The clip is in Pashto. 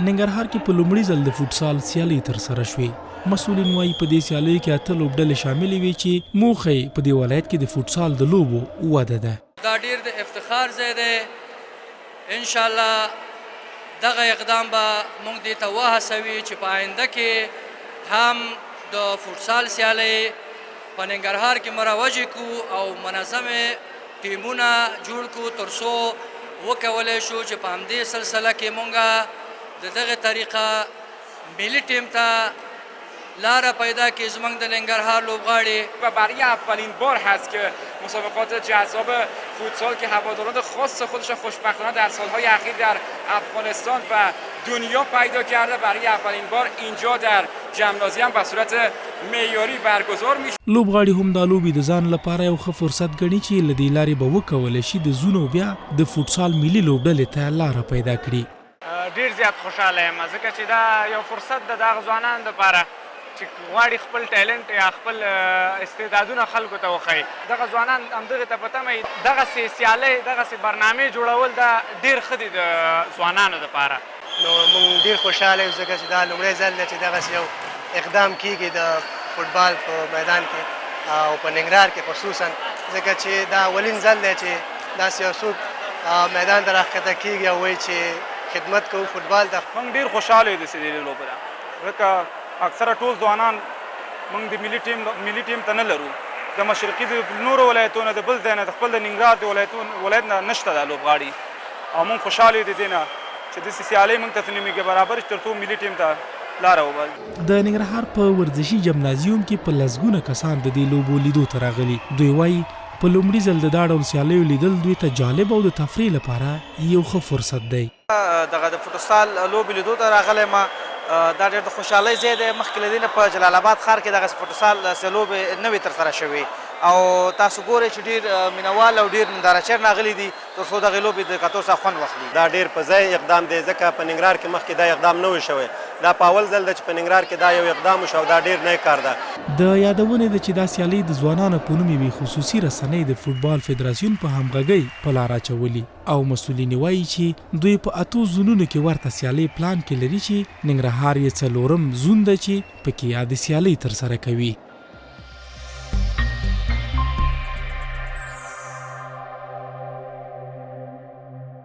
ننګرهار کې په لومړي ځل د فوټسال سیالۍ ترسره شوې. مسؤلین وایي په دې سیالیو کې 8 لوبډلې شاملې وې چې موخه یې په دې ولایت کې د فوټسال د لوبو وده ده. دا ډېر د افتخار ځای دی. انشاءالله دغه اقدام به موږ دې ته وهڅوي چې په آینده کې هم د فوټسال سیالۍ په ننګرهار کې مروجې کړو او منظمې ټیمونه جوړ کړو تر څو وکولی شو چې په همدې سلسله کې مونږ د دغه طریقه ملی ټیم ته لاره پیدا کړي. زموږ د ننګرهار لوبغاړي و برای اولین بار هست که مسابقات جذاب فوتسال که هواداران خاص خودش خوشبختانه در سالهای اخیر در افغانستان و دنیا پیدا کرده، برای اولین بار اینجا در جمنازی هم به صورت معیاری برگزار میشه. لوبغاړي هم دا لوبې د ځان لپاره یو ښه فرصت ګڼي چې له دې لارې به وکولی شي د زونو بیا د فوټسال ملي لوبډلې ته لاره پیدا کړي. ډېر زیات خوشحاله یم ځکه چې دا یو فرصت ده دغه ځوانانو دپاره چې غواړي خپل ټیلنټ یا خپل استعدادونه خلکو ته وښایي. دغه ځوانان همدغې ته په تمه دغسې سیالۍ دغسې برنامې جوړول دا ډېر ښه دي د ځوانانو دپاره. نو موږ ډېر خوشحاله یو ځکه چې دا لومړی ځل دی چې دغسې یو اقدام کیږي د فوټبال په میدان کې او په ننګرهار کې خصوصا ځکه چې دا اولین ځل دی چې داسې یو څوک میدان ته راښکته کیږي او وایي چې خدمت کوو فوټبال ته. موږ ډېر خوشحاله یو د دې لوبه ده ځکه اکثره ټول ځوانان موږ د ملي ټیم ته نه لرو. د مشرقي د نورو ولایتونو د بل ځای نه د خپل د ننګرهار د ولایت نه نشته دا لوبغاړي او موږ خوشحاله یو د دې نه چې داسې سیالۍ موږ ته تنظیمېږي برابر تر څو ملي ټیم ته لاره وباسي. د ننګرهار په ورزشي جمنازیوم کې په لسګونه کسان د دې لوبو لیدو ته راغلي. دوی وایي په لومړي ځل د دا ډول سیالیو لیدل دوی ته جالب او د تفریح لپاره یو ښه فرصت دی. دغه د فوټسال لوبې لیدو ته راغلی ما دا ډېر د خوشحالۍ ځای دی. مخکې له دې نه په جلال آباد ښار کې دغسې فوټسال لوبې نه وې ترسره شوې او تاسو ګورئ چې ډېر مینوال او ډېر نندارچیان راغلي دي تر څو دغې لوبې د کتو څخه خوند واخلي. دا ډېر په ځای اقدام دی ځکه په ننګرهار کې مخکې دا اقدام نه و شوی. دا په اول ځل ده چې په ننګرهار کې دا یو اقدام وشو او دا ډېر نیک کار ده. د یادونې ده چې دا سیالۍ د ځوانانو په نوم یوې خصوصي رسنۍ د فوټبال فدراسیون په همغږۍ په لار اچولي او مسؤلین وایي چې دوی په 8 زونونو کې ورته سیالۍ پلان کې لري چې ننګرهار یې 4م زون ده چې پکې یادې سیالۍ ترسره کوي.